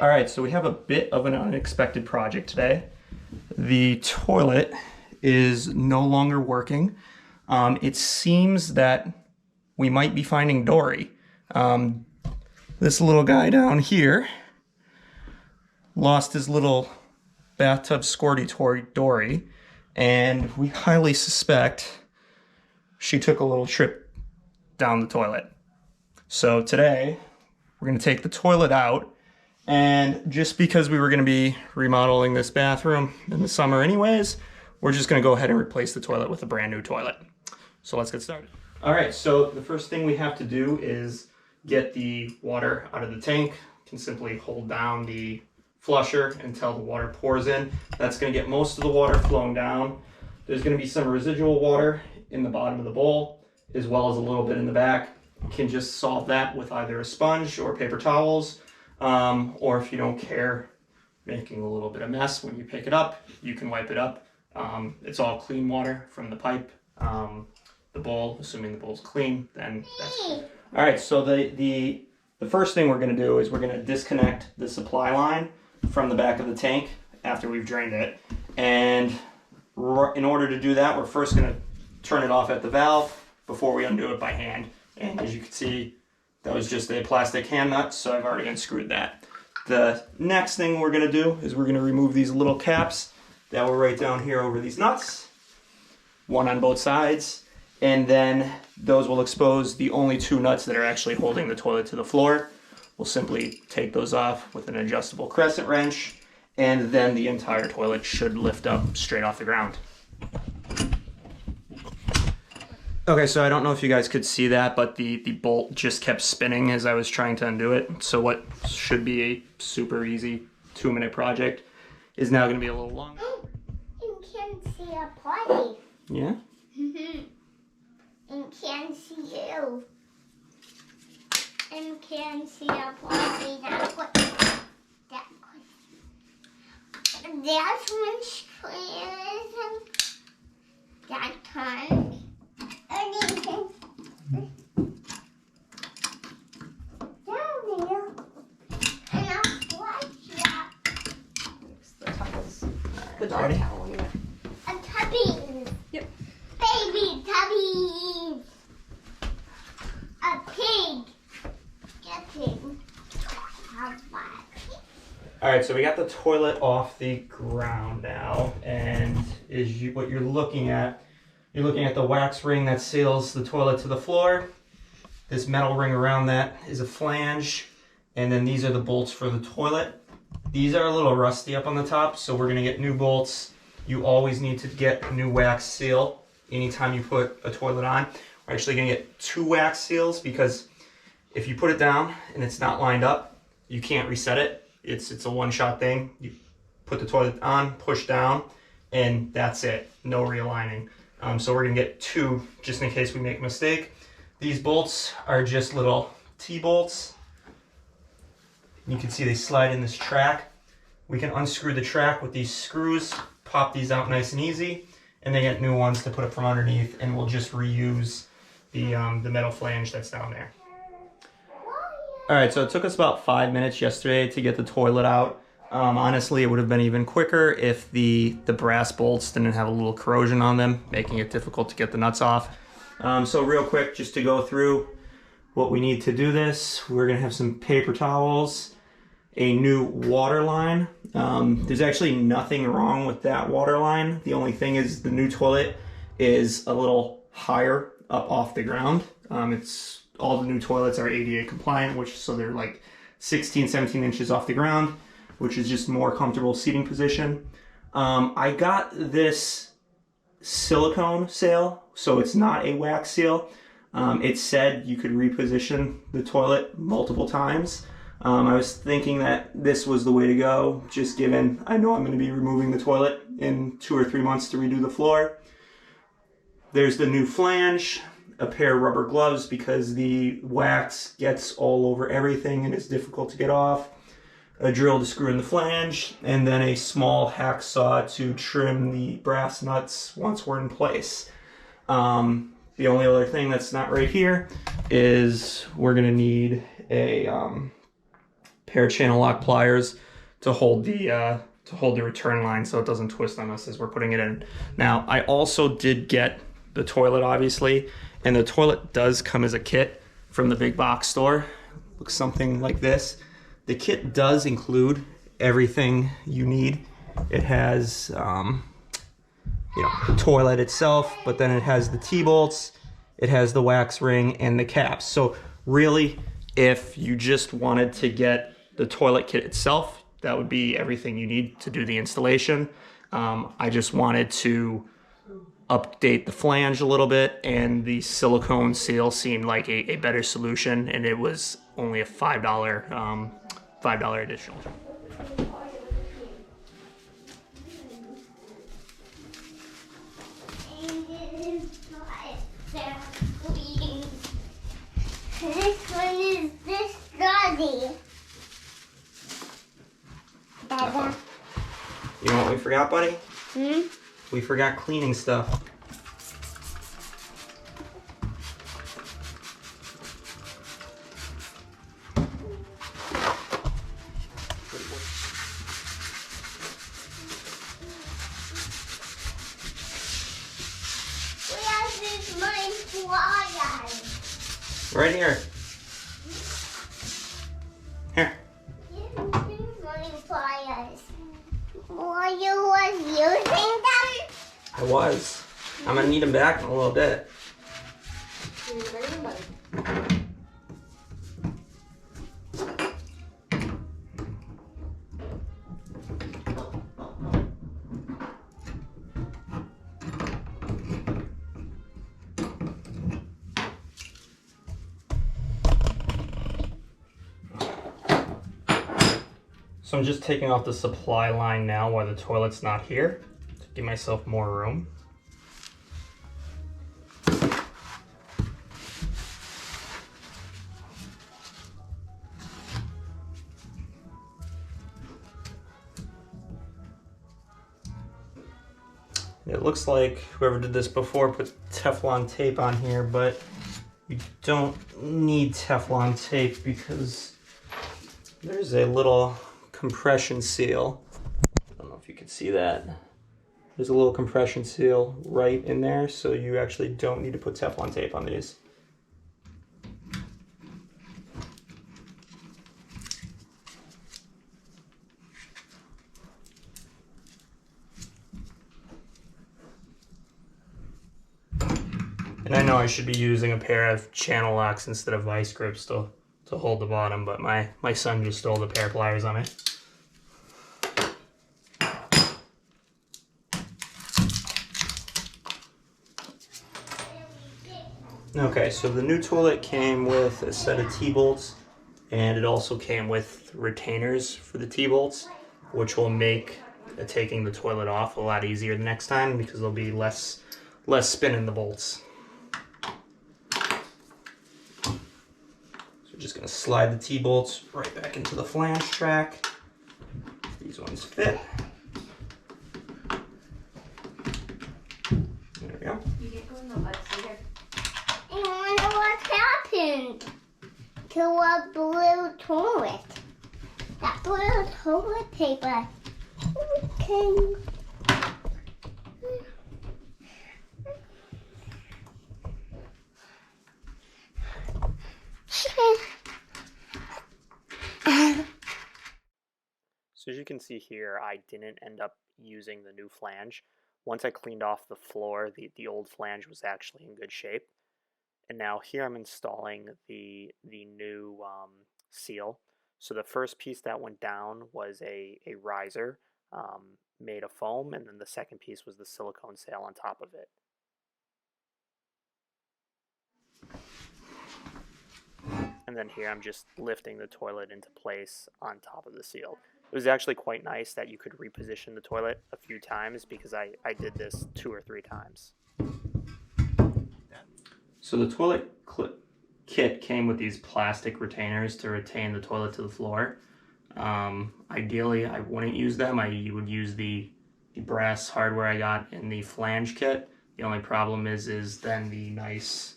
All right, so we have a bit of an unexpected project today. The toilet is no longer working. It seems that we might be finding Dory. This little guy down here lost his little bathtub squirty toy Dory, and we highly suspect she took a little trip down the toilet. So today, we're gonna take the toilet out, and just because we were gonna be remodeling this bathroom in the summer anyways, we're just gonna go ahead and replace the toilet with a brand new toilet. So let's get started. All right, so the first thing we have to do is get the water out of the tank. You can simply hold down the flusher until the water pours in. That's gonna get most of the water flowing down. There's gonna be some residual water in the bottom of the bowl, as well as a little bit in the back. You can just solve that with either a sponge or paper towels, or if you don't care making a little bit of mess when you pick it up, you can wipe it up. It's all clean water from the pipe. The bowl, assuming the bowl's clean, then that's good. All right, so the first thing we're gonna do is we're gonna disconnect the supply line from the back of the tank after we've drained it. And in order to do that, we're first gonna turn it off at the valve before we undo it by hand. And as you can see, that was just a plastic hand nut, so I've already unscrewed that. The next thing we're gonna do is we're gonna remove these little caps that were right down here over these nuts, one on both sides, and then those will expose the only two nuts that are actually holding the toilet to the floor. We'll simply take those off with an adjustable crescent wrench, and then the entire toilet should lift up straight off the ground. Okay, so I don't know if you guys could see that, but the bolt just kept spinning as I was trying to undo it. So what should be a super easy 2-minute project is now gonna be a little longer. You can see a party. Yeah? And can see you. And can see a party. That's what. That's when screens that time. The dog towel anyway. A tubby. Yep. Baby tubby. A pig. Getting. All right, so we got the toilet off the ground now, and what you're looking at the wax ring that seals the toilet to the floor. This metal ring around that is a flange, and then these are the bolts for the toilet. These are a little rusty up on the top, so we're gonna get new bolts. You always need to get new wax seal anytime you put a toilet on. We're actually gonna get 2 wax seals because if you put it down and it's not lined up, you can't reset it. It's a one-shot thing. You put the toilet on, push down, and that's it. No realigning. So we're gonna get 2 just in case we make a mistake. These bolts are just little T-bolts. You can see they slide in this track. We can unscrew the track with these screws, pop these out nice and easy, and then get new ones to put up from underneath, and we'll just reuse the metal flange that's down there. All right, so it took us about 5 minutes yesterday to get the toilet out. Honestly, it would have been even quicker if the brass bolts didn't have a little corrosion on them, making it difficult to get the nuts off. So real quick, just to go through what we need to do this, we're gonna have some paper towels, a new water line. There's actually nothing wrong with that water line. The only thing is the new toilet is a little higher up off the ground. All the new toilets are ADA compliant, so they're like 16, 17 inches off the ground, which is just more comfortable seating position. I got this silicone seal, so it's not a wax seal. It said you could reposition the toilet multiple times. I was thinking that this was the way to go, just given I know I'm going to be removing the toilet in 2 or 3 months to redo the floor. There's the new flange, a pair of rubber gloves because the wax gets all over everything and it's difficult to get off, a drill to screw in the flange, and then a small hacksaw to trim the brass nuts once we're in place. The only other thing that's not right here is we're going to need a pair of channel lock pliers to hold the return line so it doesn't twist on us as we're putting it in. Now, I also did get the toilet, obviously, and the toilet does come as a kit from the big box store. Looks something like this. The kit does include everything you need. It has, the toilet itself, but then it has the T-bolts, it has the wax ring, and the caps. So really, if you just wanted to get the toilet kit itself, that would be everything you need to do the installation. I just wanted to update the flange a little bit, and the silicone seal seemed like a better solution, and it was only a $5 additional. This one is this dirty. Dada. You know what we forgot, buddy? Hmm? We forgot cleaning stuff. Where is my pliers? Right here. Here. Here's my pliers. While you was using them? I was. I'm gonna need them back in a little bit. So I'm just taking off the supply line now while the toilet's not here to give myself more room. It looks like whoever did this before put Teflon tape on here, but you don't need Teflon tape because there's a little compression seal. I don't know if you can see that. There's a little compression seal right in there, so you actually don't need to put Teflon tape on these. And I know I should be using a pair of channel locks instead of vice grips to hold the bottom, but my son just stole the pair of pliers on me. Okay, so the new toilet came with a set of T-bolts, and it also came with retainers for the T-bolts, which will make taking the toilet off a lot easier the next time because there'll be less spin in the bolts. So we're just gonna slide the T-bolts right back into the flange track. These ones fit. There we go. You get going on, here. I wonder what happened to a blue toilet. That blue toilet paper. Okay. So as you can see here, I didn't end up using the new flange. Once I cleaned off the floor, the old flange was actually in good shape. And now here I'm installing the new seal. So the first piece that went down was a riser made of foam, and then the second piece was the silicone sail on top of it. And then here I'm just lifting the toilet into place on top of the seal. It was actually quite nice that you could reposition the toilet a few times because I did this 2 or 3 times. So the toilet kit came with these plastic retainers to retain the toilet to the floor. Ideally, I wouldn't use them. You would use the brass hardware I got in the flange kit. The only problem is then the nice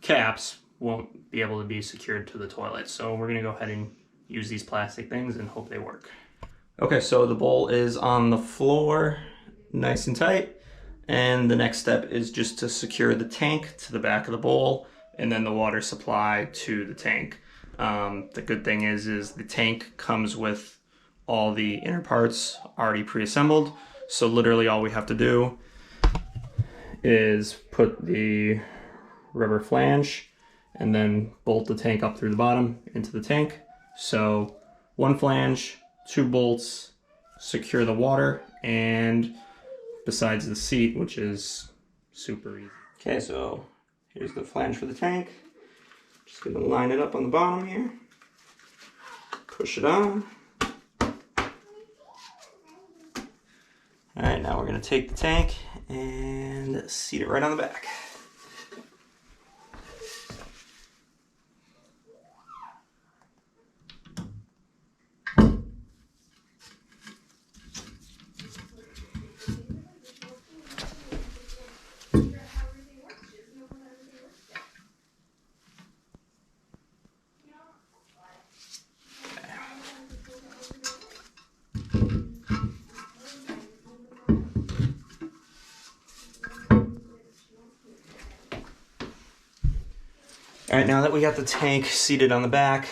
caps won't be able to be secured to the toilet. So we're going to go ahead and use these plastic things and hope they work. Okay, so the bowl is on the floor, nice and tight. And the next step is just to secure the tank to the back of the bowl and then the water supply to the tank. The good thing is the tank comes with all the inner parts already pre-assembled. So literally all we have to do is put the rubber flange and then bolt the tank up through the bottom into the tank. So one flange, 2 bolts, secure the water, and besides the seat, which is super easy. Okay, so here's the flange for the tank. Just gonna line it up on the bottom here. Push it on. All right, now we're gonna take the tank and seat it right on the back. All right, now that we got the tank seated on the back,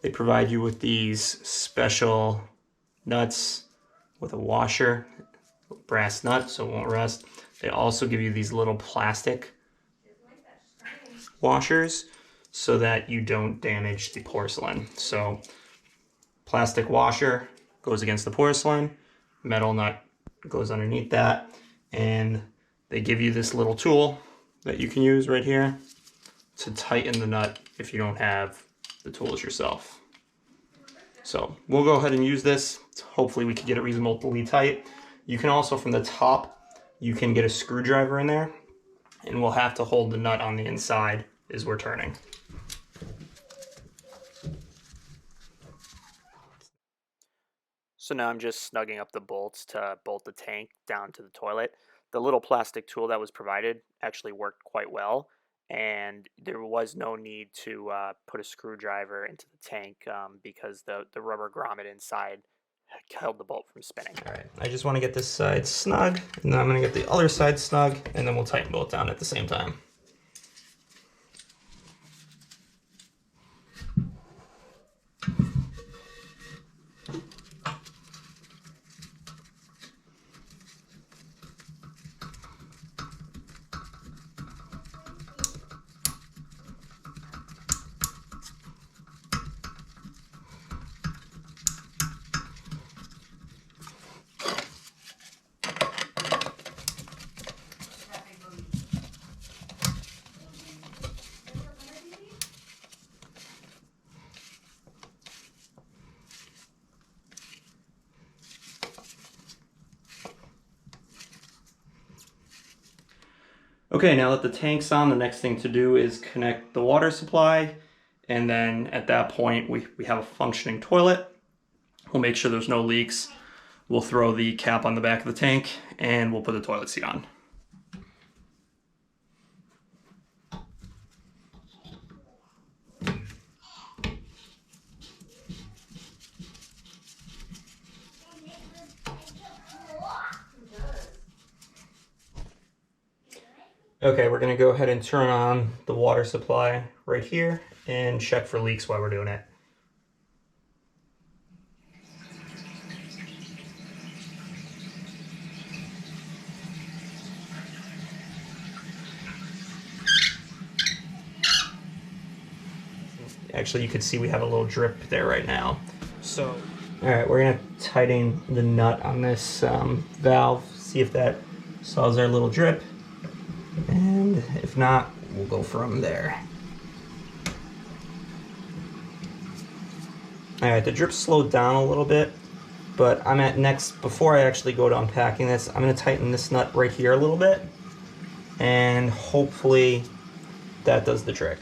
they provide you with these special nuts with a washer, brass nut so it won't rust. They also give you these little plastic washers so that you don't damage the porcelain. So plastic washer goes against the porcelain, metal nut goes underneath that, and they give you this little tool that you can use right here to tighten the nut if you don't have the tools yourself. So we'll go ahead and use this. Hopefully we can get it reasonably tight. You can also, from the top, you can get a screwdriver in there, and we'll have to hold the nut on the inside as we're turning. So now I'm just snugging up the bolts to bolt the tank down to the toilet. The little plastic tool that was provided actually worked quite well, and there was no need to put a screwdriver into the tank because the rubber grommet inside held the bolt from spinning. All right, I just want to get this side snug, and then I'm going to get the other side snug, and then we'll tighten both down at the same time. Okay, now that the tank's on, the next thing to do is connect the water supply, and then at that point we have a functioning toilet. We'll make sure there's no leaks. We'll throw the cap on the back of the tank, and we'll put the toilet seat on. Okay, we're gonna go ahead and turn on the water supply right here and check for leaks while we're doing it. Actually, you can see we have a little drip there right now. So, all right, we're gonna tighten the nut on this valve, see if that solves our little drip. And if not, we'll go from there. All right, the drip slowed down a little bit, but before I actually go to unpacking this, I'm gonna tighten this nut right here a little bit, and hopefully that does the trick.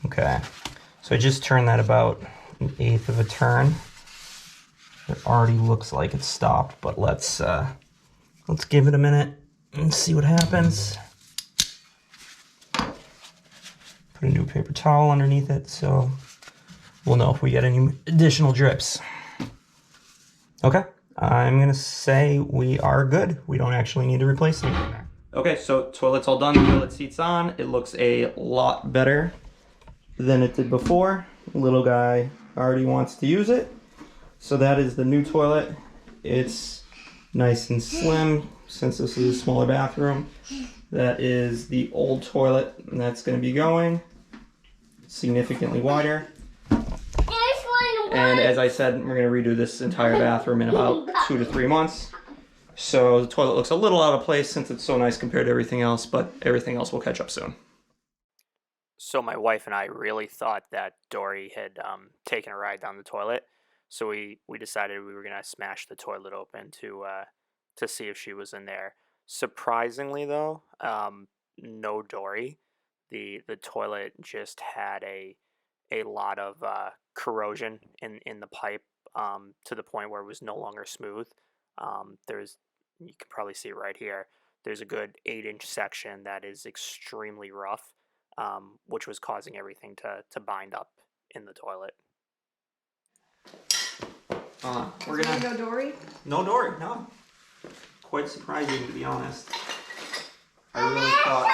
Okay, so I just turned that about 1/8 of a turn. It already looks like it's stopped, but let's give it a minute and see what happens. Put a new paper towel underneath it so we'll know if we get any additional drips. Okay, I'm gonna say we are good. We don't actually need to replace anything there. Okay, so toilet's all done, toilet seat's on. It looks a lot better than it did before. Little guy already wants to use it. So that is the new toilet. It's nice and slim since this is a smaller bathroom. That is the old toilet, and that's going to be going significantly wider. And as I said, we're going to redo this entire bathroom in about 2 to 3 months. So the toilet looks a little out of place since it's so nice compared to everything else, but everything else will catch up soon. So my wife and I really thought that Dory had taken a ride down the toilet. So we decided we were going to smash the toilet open to see if she was in there. Surprisingly, though, no Dory. The toilet just had a lot of corrosion in the pipe to the point where it was no longer smooth. You can probably see it right here. There's a good 8-inch section that is extremely rough, which was causing everything to bind up in the toilet. We're gonna no Dory? No Dory, no. Quite surprising, to be honest. I really thought